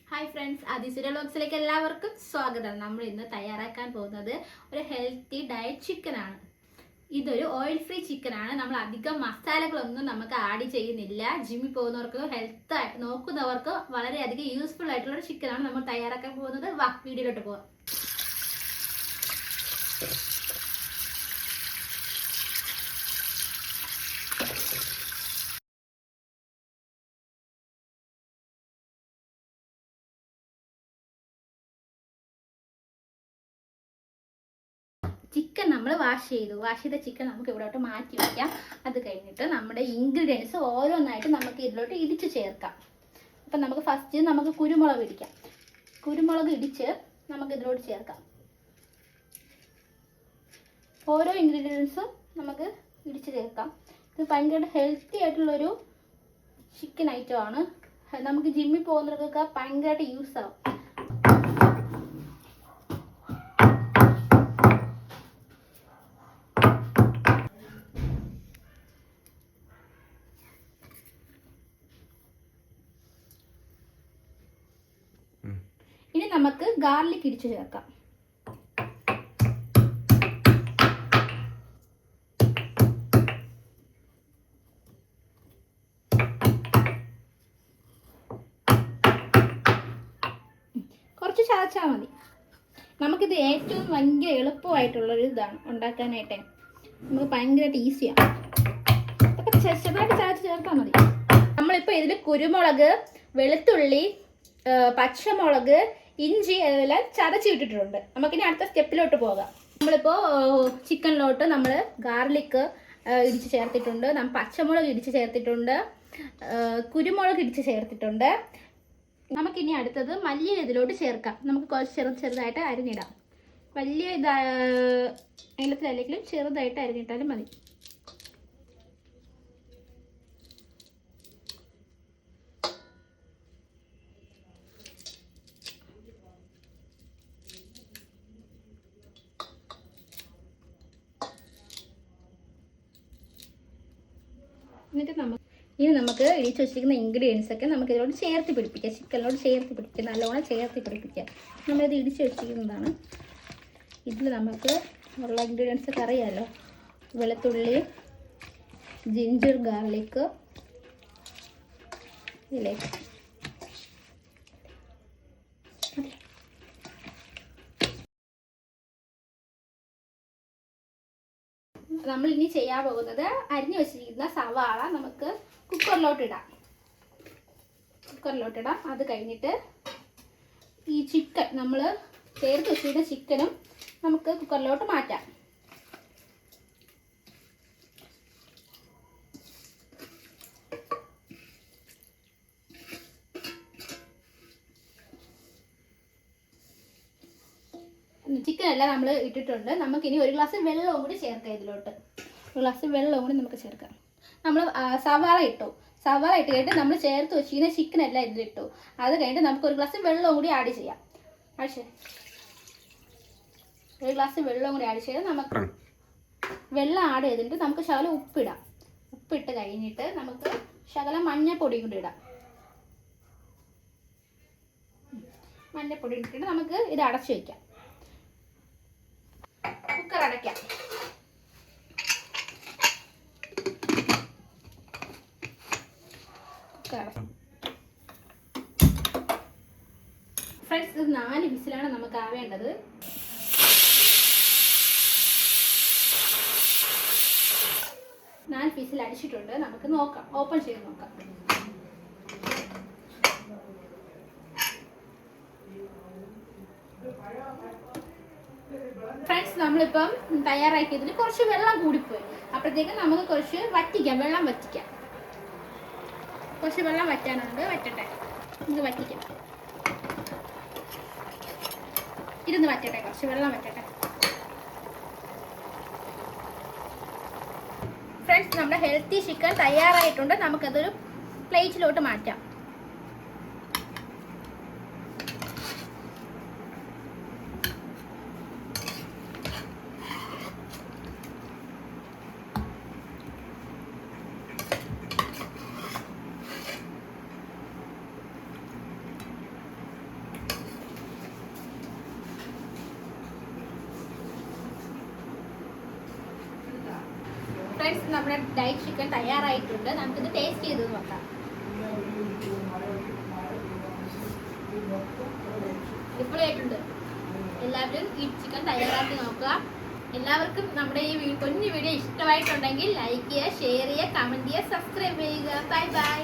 Hi friends, അതിസുര വ്ലോഗ്സിലേക്ക് എല്ലാവർക്കും സ്വാഗതം. നമ്മൾ ഇന്ന് തയ്യാറാക്കാൻ പോകുന്നത് ഒരു ഹെൽത്തി ഡയറ്റ് ചിക്കൻ ആണ്. ഇതൊരു ഓയിൽ ഫ്രീ ചിക്കൻ ആണ്. നമ്മൾ അധികം മസാലകളൊന്നും നമുക്ക് ആഡ് ചെയ്യുന്നില്ല. ജിമ്മിൽ പോകുന്നവർക്ക്, ഹെൽത്ത് നോക്കുന്നവർക്ക് വളരെയധികം യൂസ്ഫുൾ ആയിട്ടുള്ള ഒരു ചിക്കൻ ആണ് നമ്മൾ തയ്യാറാക്കാൻ പോകുന്നത്. വീഡിയോയിലോട്ട് പോകാം. ചിക്കൻ നമ്മൾ വാഷ് ചെയ്ത ചിക്കൻ നമുക്ക് ഇവിടോട്ട് മാറ്റി വയ്ക്കാം. അത് കഴിഞ്ഞിട്ട് നമ്മുടെ ഇൻഗ്രീഡിയൻസ് ഓരോന്നായിട്ട് നമുക്ക് ഇതിലോട്ട് ഇടിച്ച് ചേർക്കാം. അപ്പം നമുക്ക് ഫസ്റ്റ് നമുക്ക് കുരുമുളക് ഇടിക്കാം. കുരുമുളക് ഇടിച്ച് നമുക്ക് ഇതിലോട്ട് ചേർക്കാം. ഓരോ ഇൻഗ്രീഡിയൻസും നമുക്ക് ഇടിച്ച് ചേർക്കാം. ഇത് ഭയങ്കര ഹെൽത്തി ആയിട്ടുള്ളൊരു ചിക്കൻ ഐറ്റം ആണ്. നമുക്ക് ജിമ്മിൽ പോകുന്നവർക്കൊക്കെ ഭയങ്കരമായിട്ട് യൂസ് ആവും. ഇനി നമുക്ക് ഗാർലിക് ഇടിച്ചു ചേർക്കാം. കുറച്ച് ചതച്ചാൽ മതി. നമുക്കിത് ഏറ്റവും ഭയങ്കര എളുപ്പമായിട്ടുള്ളൊരു ഇതാണ് ഉണ്ടാക്കാനായിട്ട്. നമുക്ക് ഭയങ്കരമായിട്ട് ഈസിയാണ്. അതൊക്കെ ചെറുതായിട്ട് ചതച്ച് ചേർത്താൽ മതി. നമ്മളിപ്പോൾ ഇതിൽ കുരുമുളക്, വെളുത്തുള്ളി, പച്ചമുളക്, ഇഞ്ചി അതെല്ലാം ചതച്ചിട്ടിട്ടുണ്ട്. നമുക്കിനി അടുത്ത സ്റ്റെപ്പിലോട്ട് പോകാം. നമ്മളിപ്പോൾ ചിക്കനിലോട്ട് നമ്മൾ ഗാർലിക് ഇടിച്ച് ചേർത്തിട്ടുണ്ട്, പച്ചമുളക് ഇടിച്ച് ചേർത്തിട്ടുണ്ട്, കുരുമുളക് ഇടിച്ച് ചേർത്തിട്ടുണ്ട്. നമുക്കിനി അടുത്തത് മല്ലിയില ഇതിലോട്ട് ചേർക്കാം. നമുക്ക് കുറച്ച് ചെറുതായിട്ട് അരിഞ്ഞിടാം. വലിയ നീളത്തിലല്ലെങ്കിലും ചെറുതായിട്ട് അരിഞ്ഞിട്ടാലും മതി. ഇനി നമുക്ക് ഇടിച്ച് വെച്ചിരിക്കുന്ന ഇൻഗ്രീഡിയൻസ് ഒക്കെ നമുക്ക് ഇതിലോട്ട് ചേർത്ത് പിടിപ്പിക്കാം. ചിക്കനിലോട്ട് ചേർത്ത് പിടിപ്പിക്കാം, നല്ലോണം ചേർത്ത് പിടിപ്പിക്കാം. നമ്മളിത് ഇടിച്ച് വെച്ചിരിക്കുന്നതാണ്. ഇതിൽ നമുക്ക് ഉള്ള ഇൻഗ്രീഡിയൻസ് ഒക്കെ അറിയാമല്ലോ. വെളുത്തുള്ളി, ജിഞ്ചർ, ഗാർലിക്, ഇതിലേക്ക് നമ്മൾ ഇനി ചെയ്യാൻ പോകുന്നത് അരിഞ്ഞു വെച്ചിരിക്കുന്ന സവാള നമുക്ക് കുക്കറിലോട്ടിടാം. അത് കഴിഞ്ഞിട്ട് ഈ ചിക്കൻ നമ്മൾ ചേർത്ത് വെച്ചിരുന്ന ചിക്കനും നമുക്ക് കുക്കറിലോട്ട് മാറ്റാം. ചിക്കൻ എല്ലാം നമ്മൾ ഇട്ടിട്ടുണ്ട്. നമുക്കിനി ഒരു ഗ്ലാസ് വെള്ളവും കൂടി ചേർക്കാം. ഇതിലോട്ട് ഒരു ഗ്ലാസ് വെള്ളവും കൂടി നമുക്ക് ചേർക്കാം. നമ്മൾ സവാള ഇട്ട് കഴിഞ്ഞിട്ട് നമ്മൾ ചേർത്ത് വെച്ചിരിക്കുന്ന ചിക്കൻ എല്ലാം ഇതിലിട്ടു. അത് കഴിഞ്ഞിട്ട് നമുക്ക് ഒരു ഗ്ലാസ് വെള്ളവും കൂടി ആഡ് ചെയ്യാം. ഒരു ഗ്ലാസ് വെള്ളവും കൂടി ആഡ് ചെയ്ത് നമുക്ക് വെള്ളം ആഡ് ചെയ്തിട്ട് നമുക്ക് ശകലം ഉപ്പിടാം. ഉപ്പിട്ട് കഴിഞ്ഞിട്ട് നമുക്ക് ശകലം മഞ്ഞൾപ്പൊടി കൂടി ഇടാം. മഞ്ഞൾപ്പൊടി ഇട്ടിട്ട് നമുക്ക് ഇത് അടച്ചു വയ്ക്കാം. കുക്കർ അടയ്ക്കാം. ഫ്രണ്ട്സ്, ഇത് 4 വിസിലാണ് നമുക്ക് ആവേണ്ടത്. വിസിൽ അടിച്ചിട്ടുണ്ട്. നമുക്ക് നോക്കാം, ഓപ്പൺ ചെയ്ത് നോക്കാം. ഫ്രണ്ട്സ്, നമ്മളിപ്പം തയ്യാറാക്കിയതിൽ കുറച്ച് വെള്ളം കൂടിപ്പോയി. അപ്പോഴത്തേക്കും നമുക്ക് കുറച്ച് വെള്ളം വറ്റിക്കാം. കുറച്ച് വെള്ളം വറ്റാനുണ്ട്, വറ്റട്ടെ. നമുക്ക് വറ്റിക്കാം. ഇരുന്ന് വറ്റട്ടെ, കുറച്ച് വെള്ളം വറ്റട്ടെ. ഫ്രണ്ട്സ്, നമ്മുടെ ഹെൽത്തി ചിക്കൻ തയ്യാറായിട്ടുണ്ട്. നമുക്കതൊരു പ്ലേറ്റിലോട്ട് മാറ്റാം. ഫ്രണ്ട്സ്, നമ്മുടെ ഡയറ്റ് ചിക്കൻ തയ്യാറായിട്ടുണ്ട്. നമുക്കിത് ടേസ്റ്റ് ചെയ്ത് നോക്കാം. അടിപൊളിയായിട്ടുണ്ട്. എല്ലാവരും ഈ ചിക്കൻ തയ്യാറാക്കി നോക്കുക. എല്ലാവർക്കും നമ്മുടെ ഈ കുഞ്ഞു വീഡിയോ ഇഷ്ടമായിട്ടുണ്ടെങ്കിൽ ലൈക്ക് ചെയ്യുക, ഷെയർ ചെയ്യുക, കമൻറ്റ് ചെയ്യുക, സബ്സ്ക്രൈബ് ചെയ്യുക. Bye bye.